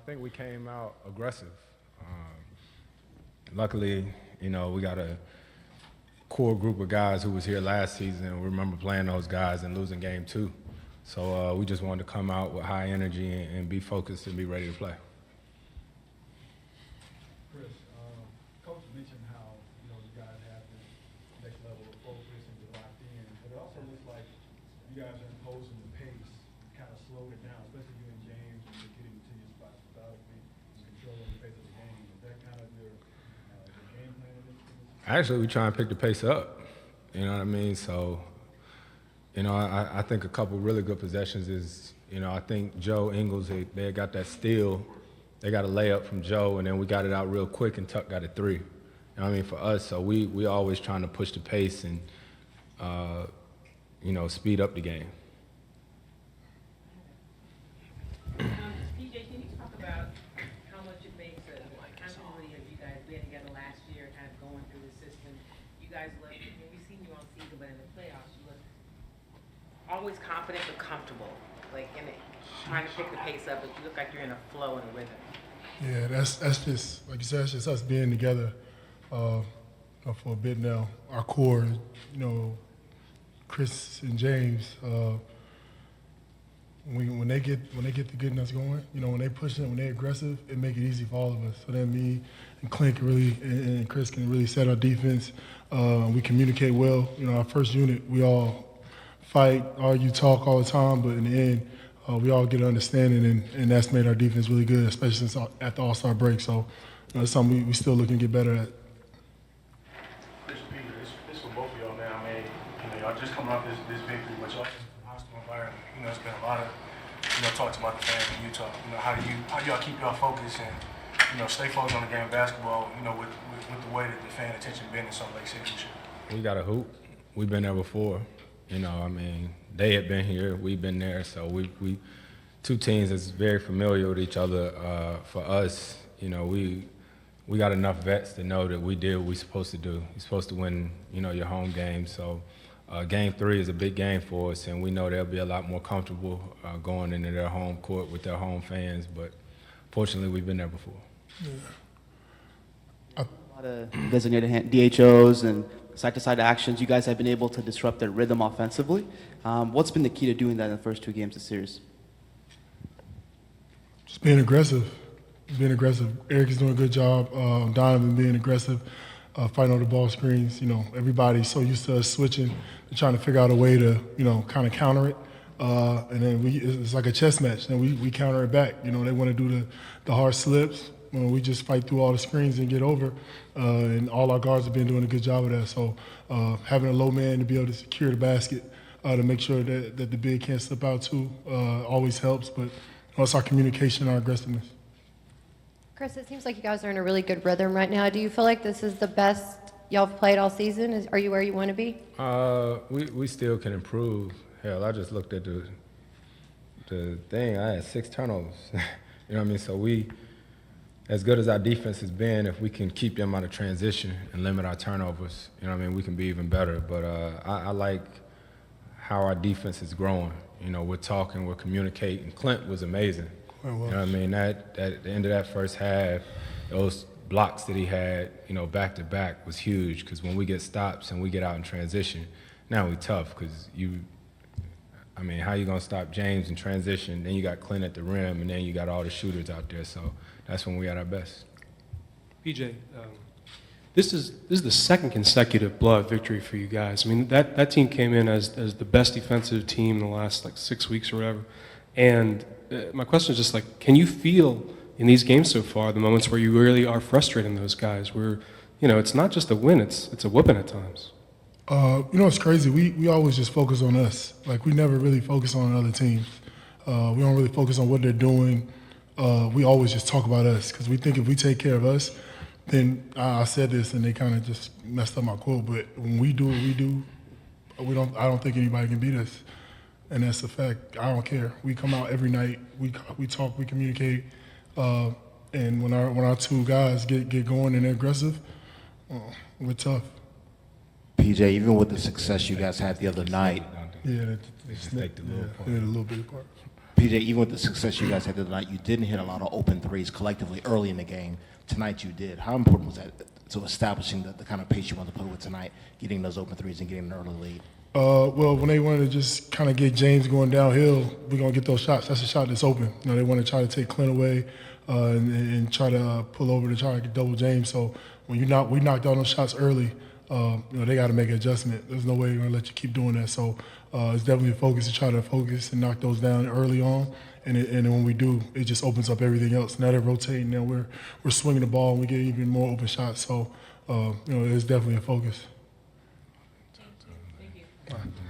think we came out aggressive. Luckily, we got a core group of guys who was here last season. We remember playing those guys and losing game 2. So we just wanted to come out with high energy and be focused and be ready to play. Chris, Coach mentioned how you guys have this next level of focus and you're locked in, but it also looks like you guys are imposing the pace, kind of slowed it down, especially you and James when you're getting to your spots methodically, controlling the pace of the game. Is that kind of your game plan in this? Actually, we try and pick the pace up. You know what I mean? So, I think a couple really good possessions is, I think Joe Ingles, they got that steal. They got a layup from Joe, and then we got it out real quick, and Tuck got a 3. You know what I mean? For us, so we always trying to push the pace and, speed up the game. TPJ, can you talk about how much it makes how many of you guys been together last year, kind of going through the system? You guys look, we've seen you all season, but in the playoffs, you look always confident but comfortable, like trying to pick the pace up, but you look like you're in a flow and a rhythm. Yeah, that's just, like you said, that's just us being together for a bit now. Our core, Chris and James, when they get the good nuts going, when they push it, when they're aggressive, it make it easy for all of us. So then me and Clint can really, and Chris can really set our defense. We communicate well. Our first unit, we all fight, argue, talk all the time, but in the end, we all get an understanding, and that's made our defense really good, especially since at the All-Star break. So it's something we still looking to get better at. This for both of y'all, man. I mean, y'all just coming off this victory, but y'all just from hostile environment. It's been a lot of, talks about the fans in Utah. How do y'all keep y'all focused and, stay focused on the game of basketball, with the way that the fan attention been in Salt Lake City this year? We got a hoop. We've been there before. They had been here, we've been there, so we two teams that's very familiar with each other. For us, we got enough vets to know that we did what we're supposed to do. You're supposed to win, your home game. So game 3 is a big game for us, and we know they'll be a lot more comfortable going into their home court with their home fans. But fortunately, we've been there before. Yeah. A lot of designated DHOs and side-to-side actions. You guys have been able to disrupt their rhythm offensively. What's been the key to doing that in the first 2 games of the series? Just being aggressive. Eric is doing a good job. Donovan being aggressive, fighting on the ball screens. Everybody's so used to us switching and trying to figure out a way to, kind of counter it. And then it's like a chess match, and we counter it back. They want to do the hard slips. We just fight through all the screens and get over, and all our guards have been doing a good job of that. So having a low man to be able to secure the basket, to make sure that the big can't slip out too, always helps. But it's our communication, our aggressiveness. Chris, it seems like you guys are in a really good rhythm right now. Do you feel like this is the best y'all have played all season? Are you where you want to be? We still can improve. Hell, I just looked at the thing. I had 6 turnovers. You know what I mean? So as good as our defense has been, if we can keep them out of transition and limit our turnovers, we can be even better. But I like how our defense is growing. We're talking, we're communicating. Clint was amazing. You know what I mean? At the end of that first half, those blocks that he had, back to back was huge, because when we get stops and we get out in transition, now we tough, because how you gonna stop James in transition? Then you got Clint at the rim, and then you got all the shooters out there. So that's when we at our best. PJ, this is the second consecutive blowout victory for you guys. That team came in as the best defensive team in the last 6 weeks or whatever. And my question is just can you feel in these games so far the moments where you really are frustrating those guys? Where it's not just a win; it's a whooping at times. It's crazy. We always just focus on us. We never really focus on other teams. We don't really focus on what they're doing. We always just talk about us, because we think if we take care of us, then I said this and they kind of just messed up my quote. But when we do what we do, I don't think anybody can beat us, and that's a fact. I don't care. We come out every night. We talk. We communicate. And when our 2 guys get going and they're aggressive, we're tough. PJ, even with the success you guys had the other night, They just take the little part. Yeah, a little bit apart. PJ, even with the success you guys had tonight, you didn't hit a lot of open threes collectively early in the game. Tonight you did. How important was that to establishing the kind of pace you want to play with tonight, getting those open threes and getting an early lead? Well, when they wanted to just kind of get James going downhill, we're going to get those shots. That's a shot that's open. You know, they want to try to take Clint away and try to pull over to try to get double James. So when we knocked out those shots early, you know, they got to make an adjustment. There's no way they're going to let you keep doing that. So it's definitely a focus to try to focus and knock those down early on. And then when we do, it just opens up everything else. Now they're rotating. Now we're swinging the ball and we get even more open shots. So, you know, it's definitely a focus. Thank you.